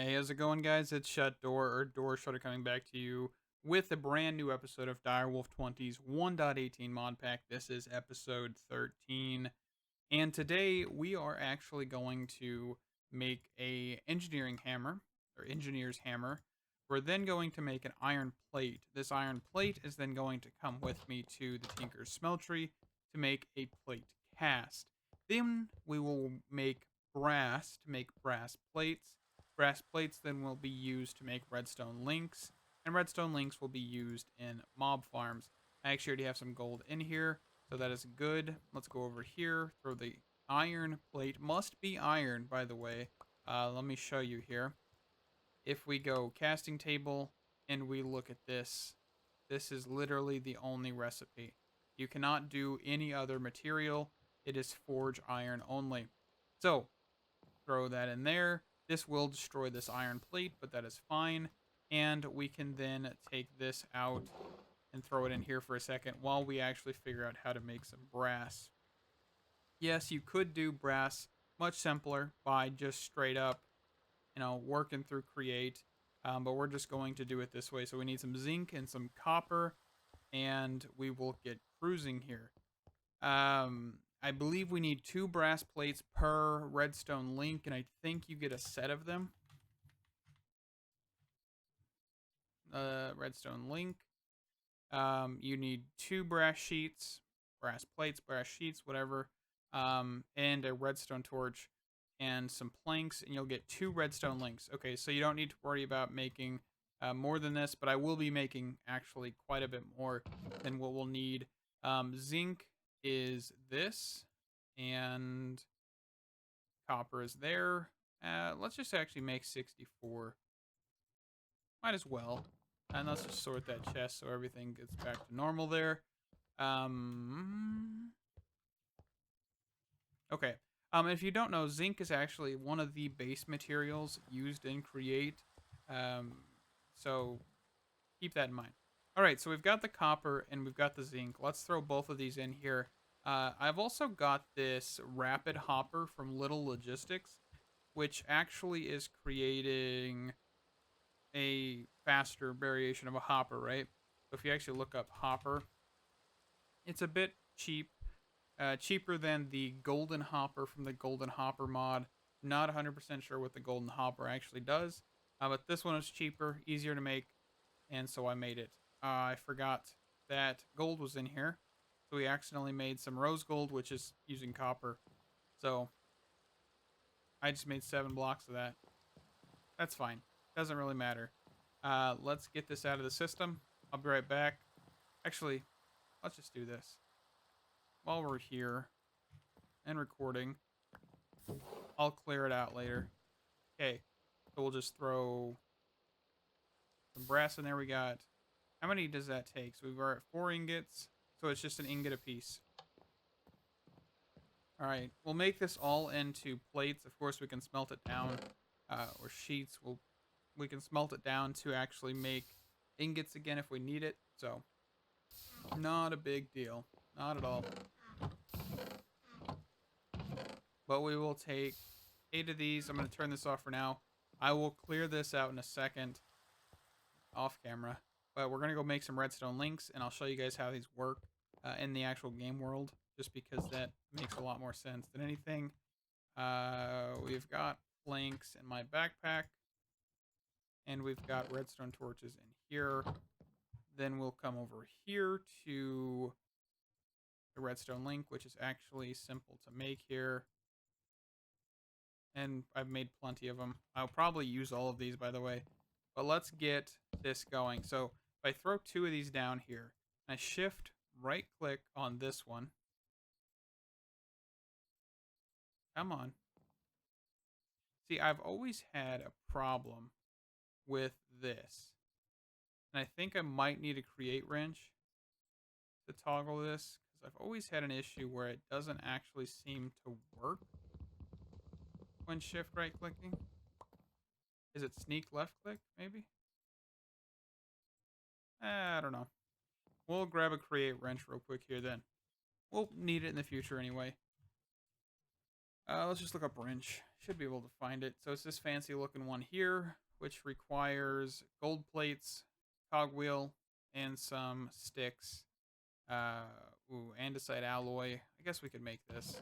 Hey, how's it going, guys? It's Shut Door or Door Shutter coming back to you with a brand new episode of Direwolf20's 1.18 mod pack. This is episode 13, and today we are actually going to make a engineering hammer or engineer's hammer. We're then going to make an iron plate. This iron plate is then going to come with me to the Tinker's Smeltery to make a plate cast. Then we will make brass to make brass plates. Brass plates then will be used to make redstone links, and redstone links will be used in mob farms. I actually already have some gold in here, so that is good. Let's go over here, throw the iron plate. Must be iron, by the way. Let me show you here. If we go casting table and we look at this, this is literally the only recipe. You cannot do any other material. It is forge iron only. So, throw that in there. This will destroy this iron plate, but that is fine. And we can then take this out and throw it in here for a second while we actually figure out how to make some brass. Yes, you could do brass much simpler by just straight up, working through create. But we're just going to do it this way. So we need some zinc and some copper, and we will get cruising here. I believe we need 2 brass plates per redstone link, and I think you get a set of them. Redstone link. You need 2 brass sheets, brass plates, brass sheets, whatever, and a redstone torch and some planks, and you'll get 2 redstone links. Okay, so you don't need to worry about making more than this, but I will be making actually quite a bit more than what we'll need. Zinc is this, and copper is there. Let's just actually make 64. Might as well. And let's just sort that chest so everything gets back to normal there. Okay. If you don't know, zinc is actually one of the base materials used in Create. So keep that in mind. All right, so we've got the copper and we've got the zinc. Let's throw both of these in here. I've also got this rapid hopper from Little Logistics, which actually is creating a faster variation of a hopper, right? So if you actually look up hopper, it's a bit cheaper than the golden hopper from the golden hopper mod. Not 100% sure what the golden hopper actually does, but this one is cheaper, easier to make, and so I made it. I forgot that gold was in here, so we accidentally made some rose gold, which is using copper. So I just made 7 blocks of that. That's fine. Doesn't really matter. Let's get this out of the system. I'll be right back. Actually, let's just do this. While we're here and recording, I'll clear it out later. Okay, so we'll just throw some brass in there. We got, how many does that take? So we're at 4 ingots, so it's just an ingot apiece. All right, we'll make this all into plates. Of course, we can smelt it down, or sheets. We can smelt it down to actually make ingots again if we need it. So, not a big deal. Not at all. But we will take 8 of these. I'm going to turn this off for now. I will clear this out in a second off camera. But we're going to go make some redstone links, and I'll show you guys how these work in the actual game world, just because that makes a lot more sense than anything. We've got planks in my backpack, and we've got redstone torches in here. Then we'll come over here to the redstone link, which is actually simple to make here. And I've made plenty of them. I'll probably use all of these, by the way. But let's get this going. So if I throw 2 of these down here, and I shift right click on this one. Come on. See, I've always had a problem with this. And I think I might need a create wrench to toggle this, because I've always had an issue where it doesn't actually seem to work when shift right clicking. Is it sneak left click, maybe? I don't know. We'll grab a create wrench real quick here then. We'll need it in the future anyway. Let's just look up wrench. should be able to find it. So it's this fancy looking one here, which requires gold plates, cogwheel, and some sticks. Andesite alloy. I guess we could make this.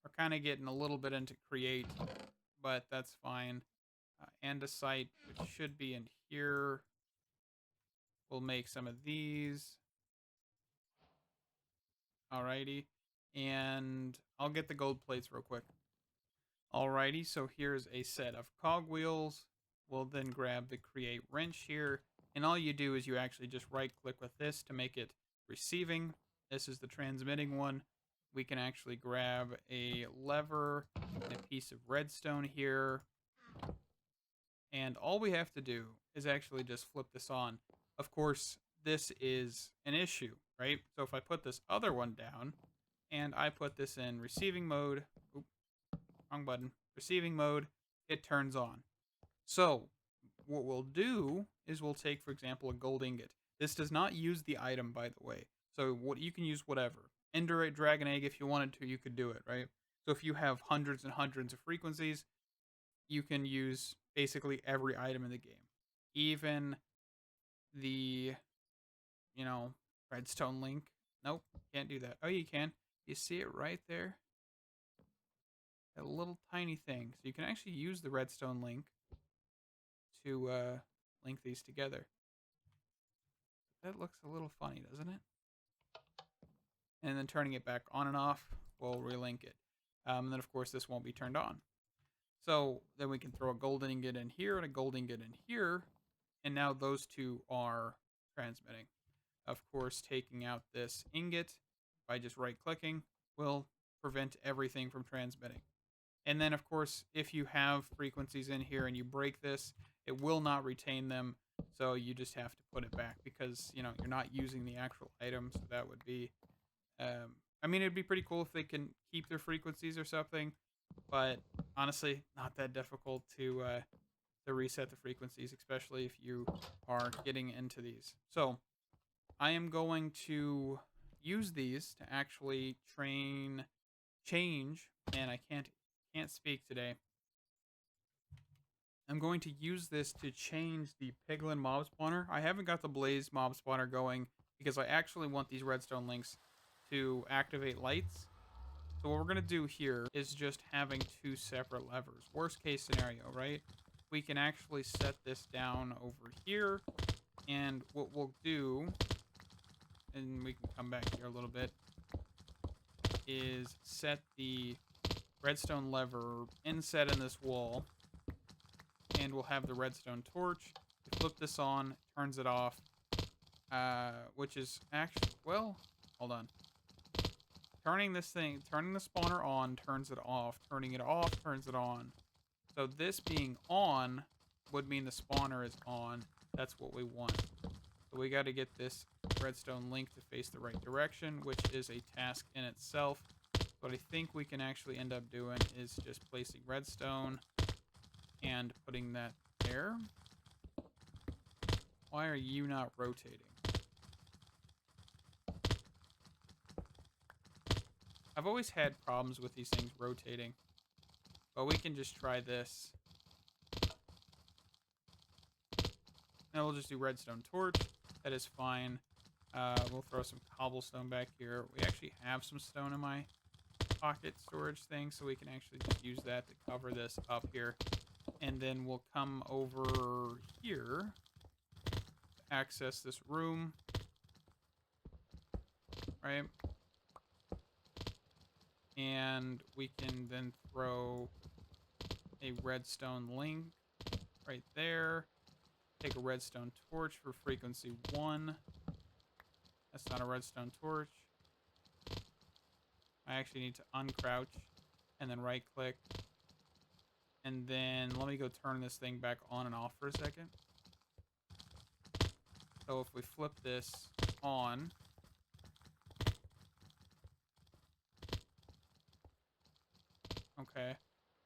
We're kind of getting a little bit into create, but that's fine. Andesite, which should be in here. We'll make some of these. Alrighty. And I'll get the gold plates real quick. Alrighty, so here's a set of cogwheels. We'll then grab the create wrench here. And all you do is you actually just right click with this to make it receiving. This is the transmitting one. We can actually grab a lever and a piece of redstone here. And all we have to do is actually just flip this on. Of course, this is an issue, right? So if I put this other one down and I put this in receiving mode, wrong button, receiving mode, it turns on. So what we'll do is we'll take, for example, a gold ingot. This does not use the item, by the way. So what you can use whatever. Ender dragon egg, if you wanted to, you could do it, right? So if you have hundreds and hundreds of frequencies, you can use basically every item in the game. Even the, redstone link. Nope, can't do that. Oh, you can. You see it right there? That little tiny thing. So you can actually use the redstone link to link these together. That looks a little funny, doesn't it? And then turning it back on and off will relink it. And then, of course, this won't be turned on. So then we can throw a golden ingot in here and a gold ingot in here. And now those two are transmitting. Of course, taking out this ingot by just right-clicking will prevent everything from transmitting. And then, of course, if you have frequencies in here and you break this, it will not retain them. So you just have to put it back because, you're not using the actual item. So that would be, it'd be pretty cool if they can keep their frequencies or something. But honestly, not that difficult to reset the frequencies, especially if you are getting into these. So I am going to use these to actually change, and I can't speak today. I'm going to use this to change the piglin mob spawner. I haven't got the blaze mob spawner going because I actually want these redstone links to activate lights. So what we're going to do here is just having two separate levers. Worst case scenario, right? We can actually set this down over here. And what we'll do, and we can come back here a little bit, is set the redstone lever inset in this wall. And we'll have the redstone torch. We flip this on, turns it off. Which is actually, well, hold on. Turning the spawner on turns it off. Turning it off turns it on. So this being on would mean the spawner is on. That's what we want. So we got to get this redstone link to face the right direction, which is a task in itself. What I think we can actually end up doing is just placing redstone and putting that there. Why are you not rotating? I've always had problems with these things rotating, but we can just try this. And we'll just do redstone torch. That is fine. We'll throw some cobblestone back here. We actually have some stone in my pocket storage thing, so we can actually just use that to cover this up here. And then we'll come over here to access this room. Right? And we can then throw a redstone link right there. Take a redstone torch for frequency 1. That's not a redstone torch. I actually need to uncrouch and then right click. And then let me go turn this thing back on and off for a second. So if we flip this on, okay.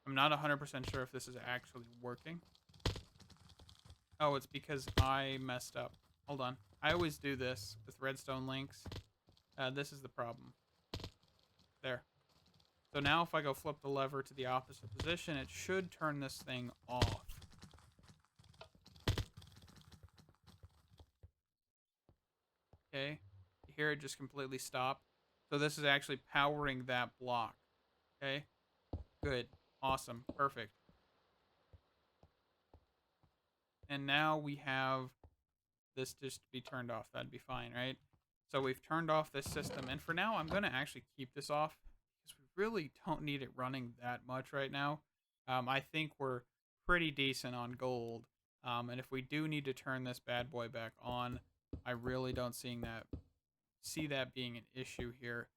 I'm not 100% sure if this is actually working. Oh, it's because I messed up. Hold on. I always do this with redstone links. This is the problem. There. So now if I go flip the lever to the opposite position, it should turn this thing off. Okay. You hear it just completely stop. So this is actually powering that block. Okay. Good. Awesome. Perfect. And now we have this just be turned off. That'd be fine, right? So we've turned off this system. And for now, I'm going to actually keep this off because we really don't need it running that much right now. I think we're pretty decent on gold. And if we do need to turn this bad boy back on, I really don't see that being an issue here.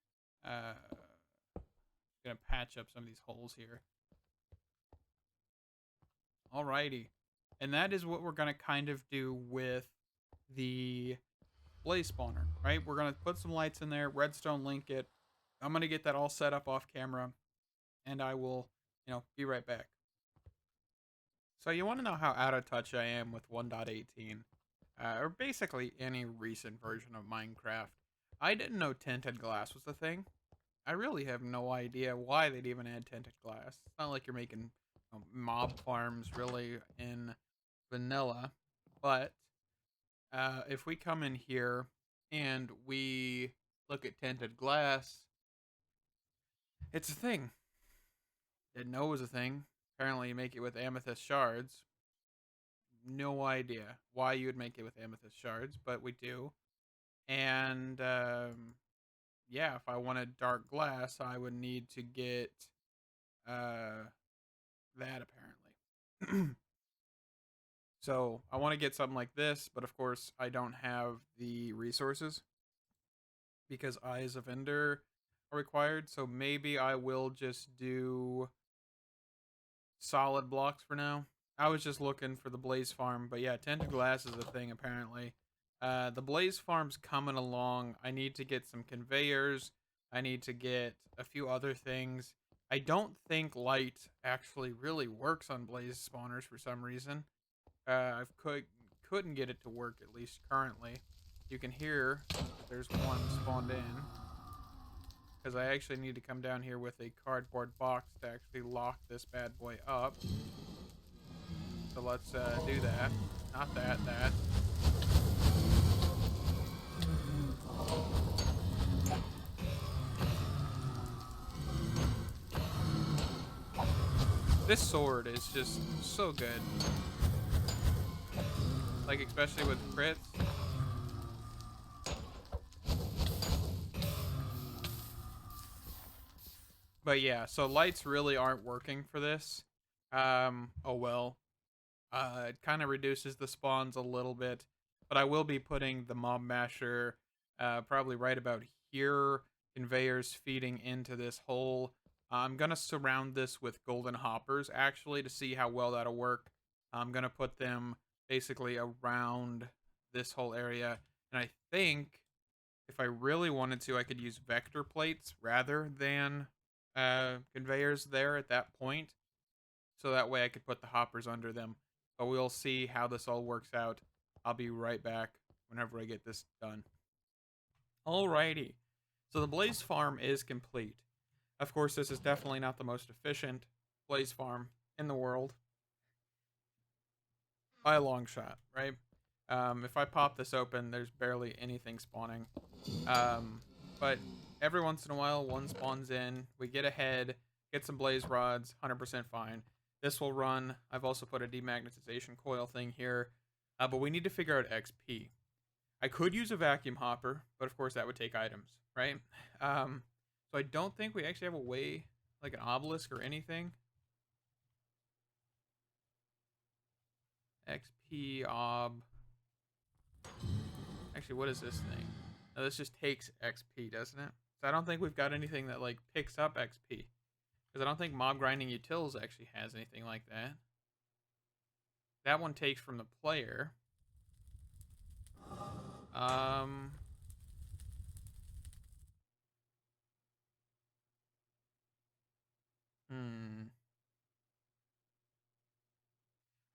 Gonna patch up some of these holes here. Alrighty. And that is what we're gonna kind of do with the blaze spawner, right? We're gonna put some lights in there, redstone link it. I'm gonna get that all set up off camera, and I will, be right back. So you want to know how out of touch I am with 1.18, or basically any recent version of Minecraft. I didn't know tinted glass was a thing. I really have no idea why they'd even add tinted glass. It's not like you're making mob farms really in vanilla. But if we come in here and we look at tinted glass, it's a thing. Didn't know it was a thing. Apparently you make it with amethyst shards. No idea why you would make it with amethyst shards, but we do. And yeah, if I wanted dark glass, I would need to get that apparently. So I want to get something like this, but of course I don't have the resources because I as a vendor are required. So maybe I will just do solid blocks for now. I was just looking for the blaze farm, but yeah, tinted glass is a thing apparently. The blaze farm's coming along. I need to get some conveyors. I need to get a few other things. I don't think light actually really works on blaze spawners for some reason. I couldn't get it to work, at least currently. You can hear that there's one spawned in. Because I actually need to come down here with a cardboard box to actually lock this bad boy up. So let's do that. Not that, that. This sword is just so good. Like, especially with crits. But yeah, so lights really aren't working for this. Oh well. It kind of reduces the spawns a little bit. But I will be putting the mob masher probably right about here. Conveyors feeding into this hole. I'm going to surround this with golden hoppers, actually, to see how well that'll work. I'm going to put them basically around this whole area. And I think if I really wanted to, I could use vector plates rather than conveyors there at that point. So that way I could put the hoppers under them. But we'll see how this all works out. I'll be right back whenever I get this done. Alrighty. So the blaze farm is complete. Of course, this is definitely not the most efficient blaze farm in the world. By a long shot, right? If I pop this open, there's barely anything spawning. But every once in a while, one spawns in. We get ahead, get some blaze rods, 100% fine. This will run. I've also put a demagnetization coil thing here. But we need to figure out XP. I could use a vacuum hopper, but of course that would take items, right? So I don't think we actually have a way, like an obelisk or anything. XP ob. Actually, what is this thing? No, this just takes XP, doesn't it? So I don't think we've got anything that like picks up XP. Because I don't think mob grinding utils actually has anything like that. That one takes from the player.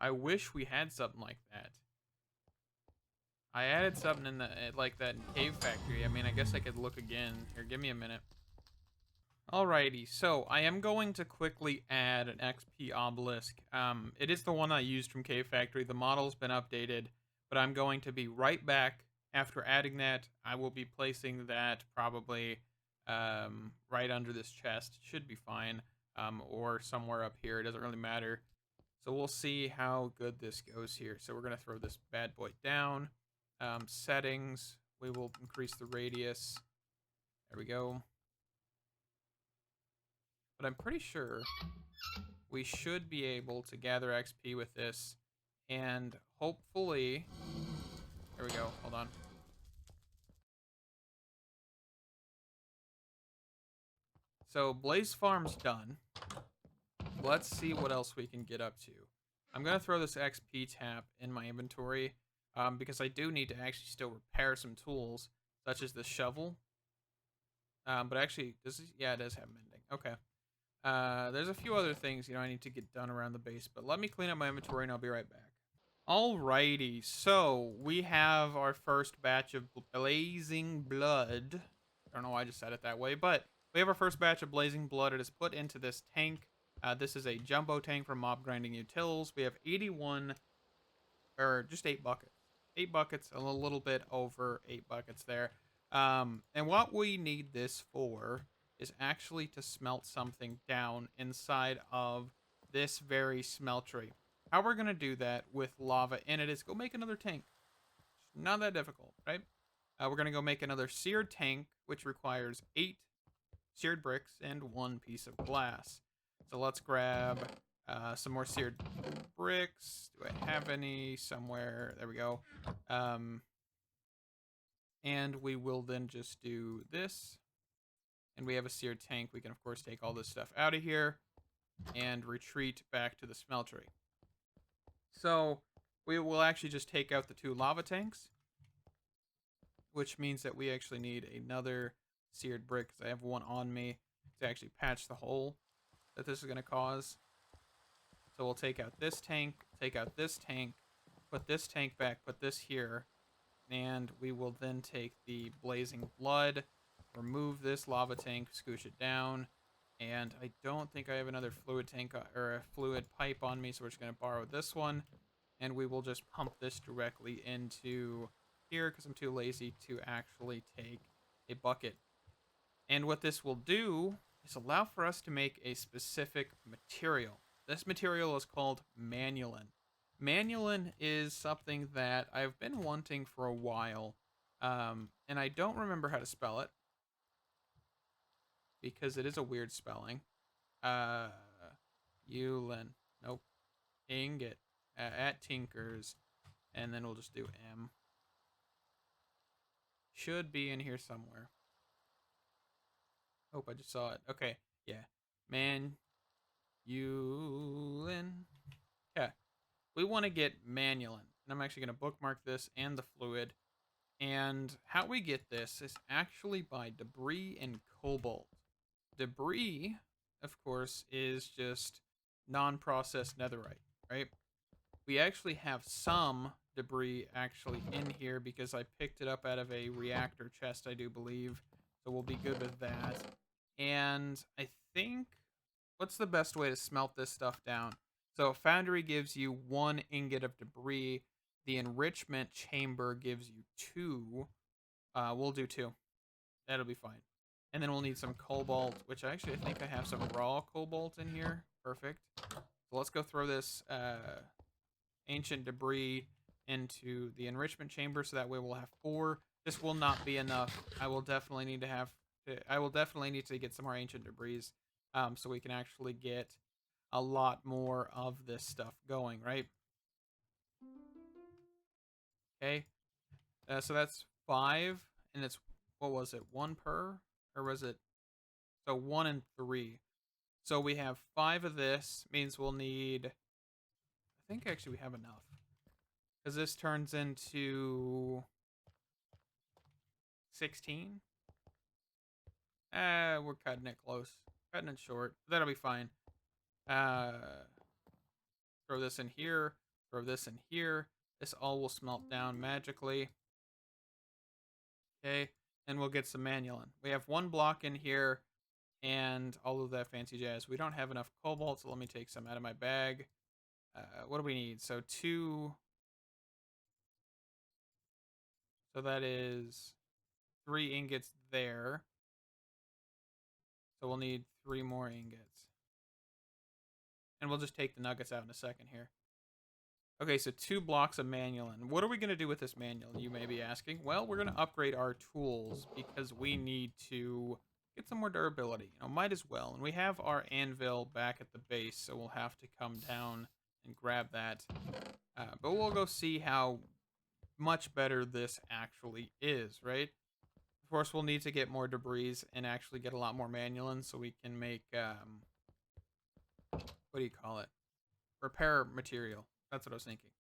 I wish we had something like that. I added something in the like that in Cave Factory. I mean, I guess I could look again. Here, give me a minute. Alrighty, so I am going to quickly add an XP obelisk. It is the one I used from Cave Factory. The model's been updated, but I'm going to be right back after adding that. I will be placing that probably right under this chest. Should be fine, or somewhere up here. It doesn't really matter. So we'll see how good this goes here. So we're going to throw this bad boy down. Settings, we will increase the radius. There we go. But I'm pretty sure we should be able to gather XP with this, and hopefully, there we go, hold on. So Blaze Farm's done. Let's see what else we can get up to. I'm going to throw this XP tap in my inventory, because I do need to actually still repair some tools, such as the shovel. But actually, yeah, it does have mending. Okay. There's a few other things, I need to get done around the base, but let me clean up my inventory and I'll be right back. Alrighty, so we have our first batch of blazing blood. I don't know why I just said it that way, but we have our first batch of blazing blood. It is put into this tank. This is a jumbo tank for mob grinding utils. We have 81, or just 8 buckets. 8 buckets, a little bit over 8 buckets there. And what we need this for is actually to smelt something down inside of this very smeltery. How we're going to do that with lava in it is go make another tank. Not that difficult, right? We're going to go make another seared tank, which requires 8 seared bricks and 1 piece of glass. So let's grab some more seared bricks. Do I have any somewhere? There we go. And we will then just do this. And we have a seared tank. We can, of course, take all this stuff out of here and retreat back to the smeltery. So we will actually just take out the 2 lava tanks, which means that we actually need another seared brick, because I have one on me to actually patch the hole that this is going to cause. So we'll take out this tank, take out this tank, put this tank back, put this here, and we will then take the blazing blood, remove this lava tank, scooch it down, and I don't think I have another fluid tank or a fluid pipe on me, so we're just going to borrow this one, and we will just pump this directly into here because I'm too lazy to actually take a bucket. And what this will do is allow for us to make a specific material. This material is called manulin. Manulin is something that I've been wanting for a while, and I don't remember how to spell it because it is a weird spelling. Ulin. Nope. Ingot. At Tinkers. And then we'll just do M. Should be in here somewhere. Hope I just saw it. Okay. Yeah. Manulin. Yeah. We want to get manulin. And I'm actually going to bookmark this and the fluid. And how we get this is actually by debris and cobalt. Debris, of course, is just non-processed netherite, right? We actually have some debris actually in here because I picked it up out of a reactor chest, I do believe. So we'll be good with that. And I think, what's the best way to smelt this stuff down? So foundry gives you 1 ingot of debris. The enrichment chamber gives you 2. We'll do 2. That'll be fine. And then we'll need some cobalt, which actually I think I have some raw cobalt in here. Perfect. So let's go throw this ancient debris into the enrichment chamber, so that way we'll have 4. This will not be enough. I will definitely need to get some more ancient debris, so we can actually get a lot more of this stuff going, right? Okay. So that's 5, and it's, what was it, 1 per? Or was it, so 1 and 3. So we have 5 of this, means we'll need, I think actually we have enough. Because this turns into 16. We're cutting it close. Cutting it short. That'll be fine. Throw this in here. Throw this in here. This all will smelt down magically. Okay. And we'll get some manulin. We have 1 block in here. and all of that fancy jazz. We don't have enough cobalt, so let me take some out of my bag. What do we need? So 2. So that is 3 ingots there. So we'll need 3 more ingots. And we'll just take the nuggets out in a second here. Okay, so 2 blocks of manulin. What are we going to do with this manulin, you may be asking? Well, we're going to upgrade our tools because we need to get some more durability. Might as well. And we have our anvil back at the base, so we'll have to come down and grab that. But we'll go see how much better this actually is, right? Of course, we'll need to get more debris and actually get a lot more manulin so we can make, what do you call it? Repair material. That's what I was thinking.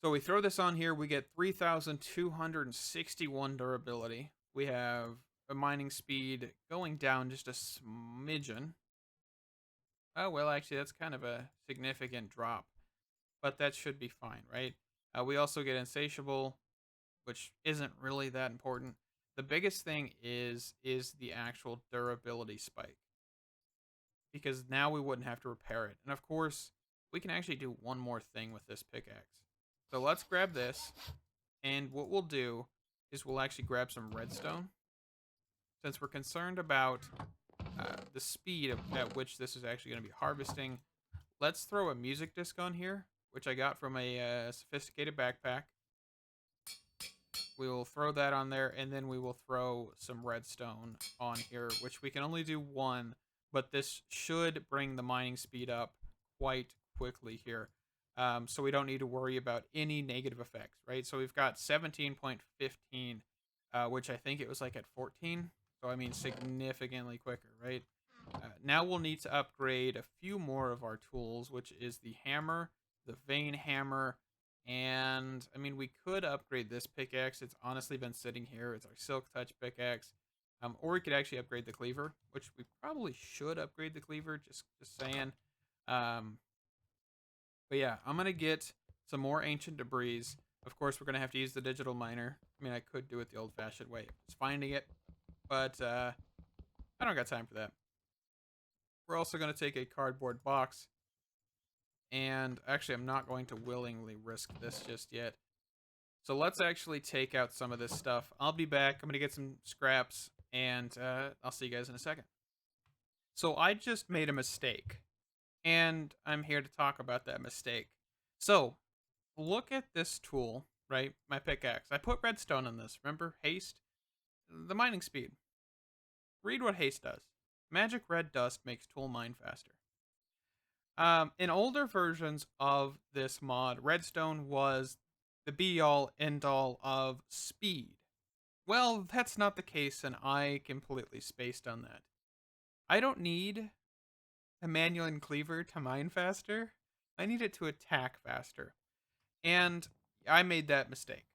So we throw this on here, we get 3,261 durability. We have a mining speed going down just a smidgen. Oh, well, actually, that's kind of a significant drop. But that should be fine, right? We also get insatiable, which isn't really that important. The biggest thing is the actual durability spike. Because now we wouldn't have to repair it. And of course, we can actually do one more thing with this pickaxe. So let's grab this, and what we'll do is we'll actually grab some redstone. Since we're concerned about the speed at which this is actually going to be harvesting, let's throw a music disc on here, which I got from a sophisticated backpack. We will throw that on there, and then we will throw some redstone on here, which we can only do 1, but this should bring the mining speed up quite quickly here. So we don't need to worry about any negative effects, right? So we've got 17.15, which I think it was like at 14. So I mean significantly quicker, right? Now we'll need to upgrade a few more of our tools, which is the hammer, the vein hammer, and I mean we could upgrade this pickaxe. It's honestly been sitting here. It's our silk touch pickaxe. Or we could actually upgrade the cleaver, which we probably should upgrade the cleaver, just saying. But yeah, I'm going to get some more ancient debris. Of course, we're going to have to use the digital miner. I mean, I could do it the old-fashioned way. It's finding it, but I don't got time for that. We're also going to take a cardboard box. And actually, I'm not going to willingly risk this just yet. So let's actually take out some of this stuff. I'll be back. I'm going to get some scraps, and I'll see you guys in a second. So I just made a mistake. And I'm here to talk about that mistake. So, look at this tool, right? My pickaxe. I put redstone in this. Remember? Haste? The mining speed. Read what haste does. Magic red dust makes tool mine faster. In older versions of this mod, redstone was the be-all, end-all of speed. Well, that's not the case, and I completely spaced on that. I don't need a manulin cleaver to mine faster. I need it to attack faster. And I made that mistake.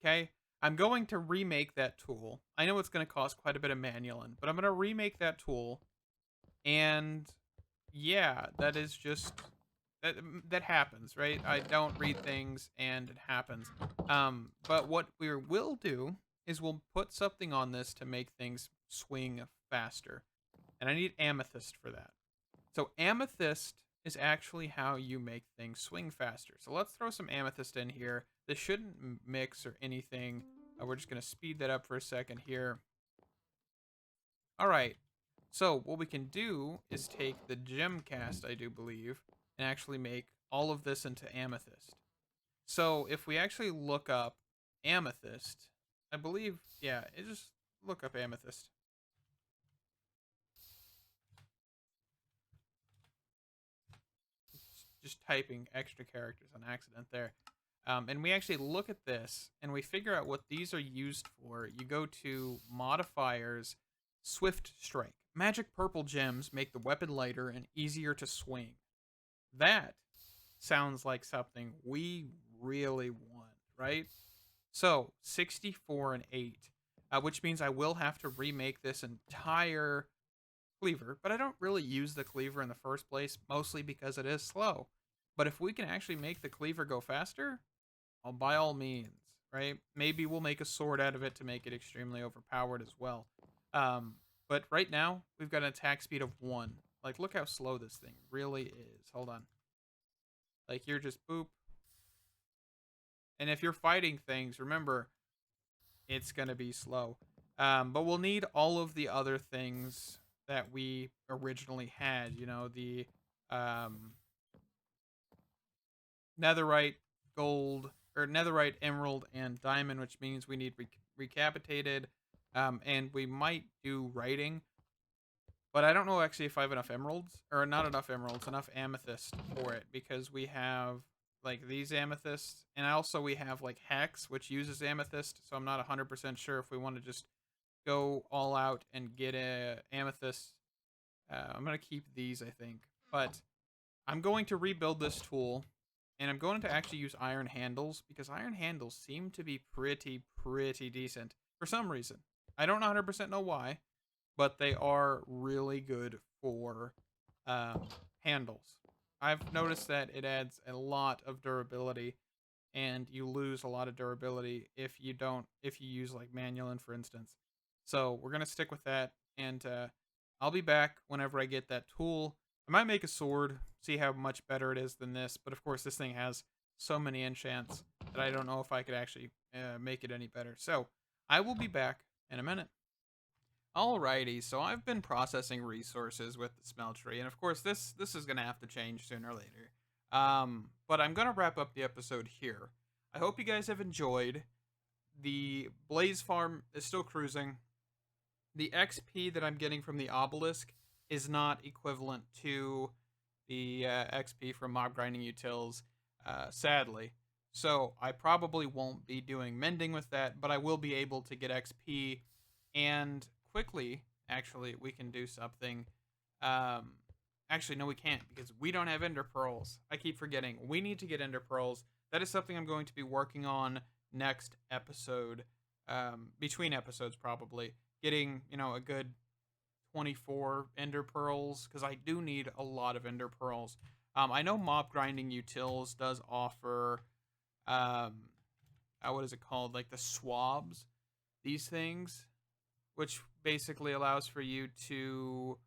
Okay? I'm going to remake that tool. I know it's going to cost quite a bit of manulin, but I'm going to remake that tool. And yeah, that is just that happens, right? I don't read things and it happens. But what we will do is we'll put something on this to make things swing faster. And I need amethyst for that. So amethyst is actually how you make things swing faster. So let's throw some amethyst in here. This shouldn't mix or anything. We're just going to speed that up for a second here. All right. So what we can do is take the gem cast, I do believe, and actually make all of this into amethyst. So if we actually look up amethyst, I believe, yeah, just look up amethyst. Just typing extra characters on accident there. And we actually look at this and we figure out what these are used for. You go to modifiers, swift strike. Magic purple gems make the weapon lighter and easier to swing. That sounds like something we really want, right? So 64 and 8, which means I will have to remake this entire cleaver, but I don't really use the cleaver in the first place, mostly because it is slow. But if we can actually make the cleaver go faster, well, by all means, right? Maybe we'll make a sword out of it to make it extremely overpowered as well. But But right now, we've got an attack speed of 1. Like, look how slow this thing really is. Hold on. Like, you're just boop. And if you're fighting things, remember, it's going to be slow. But we'll need all of the other things that we originally had. You know, the netherite, gold, or netherite, emerald, and diamond, which means we need recapitated. And we might do writing. But I don't know actually if I have enough emeralds, or not enough emeralds, enough amethyst for it, because we have like these amethysts, and also we have like hex, which uses amethyst, so I'm not 100% sure if we want to just go all out and get a amethyst. I'm going to keep these, I think, but I'm going to rebuild this tool, and I'm going to actually use iron handles, because iron handles seem to be pretty decent for some reason. I don't 100% know why, but they are really good for handles. I've noticed that it adds a lot of durability, and you lose a lot of durability if you use like manulin, for instance. So we're gonna stick with that, and I'll be back whenever I get that tool. I might make a sword, see how much better it is than this, but of course this thing has so many enchants that I don't know if I could actually make it any better. So I will be back in a minute. Alrighty, so I've been processing resources with the smeltery, and of course this is gonna have to change sooner or later. But I'm gonna wrap up the episode here. I hope you guys have enjoyed. The Blaze Farm is still cruising. The XP that I'm getting from the obelisk is not equivalent to the XP from mob grinding utils, sadly. So I probably won't be doing mending with that, but I will be able to get XP, and quickly, actually, we can do something. Um, actually, no, we can't, because we don't have ender pearls. I keep forgetting. We need to get ender pearls. That is something I'm going to be working on next episode, between episodes probably. Getting, a good 24 ender pearls, because I do need a lot of ender pearls. I know mob grinding utils does offer, what is it called? Like the swabs, these things, which basically allows for you to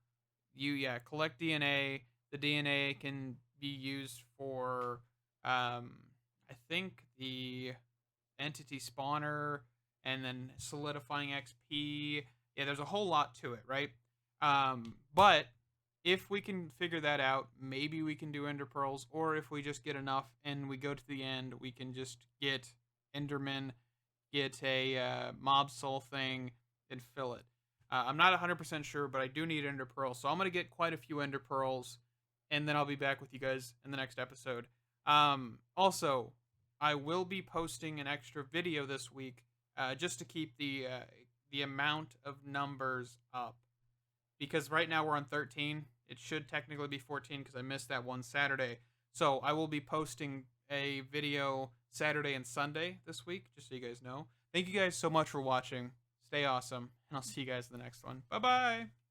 collect DNA. The DNA can be used for I think the entity spawner, and then solidifying XP. Yeah, there's a whole lot to it, right? But if we can figure that out, maybe we can do ender pearls, or if we just get enough and we go to the end, we can just get enderman, get a mob soul thing, and fill it. I'm not 100% sure, but I do need ender pearls, so I'm going to get quite a few ender pearls, and then I'll be back with you guys in the next episode. Also, I will be posting an extra video this week, just to keep the amount of numbers up, because right now we're on 13. It should technically be 14 because I missed that one Saturday. So I will be posting a video Saturday and Sunday this week, just so you guys know. Thank you guys so much for watching. Stay awesome, and I'll see you guys in the next one. Bye-bye!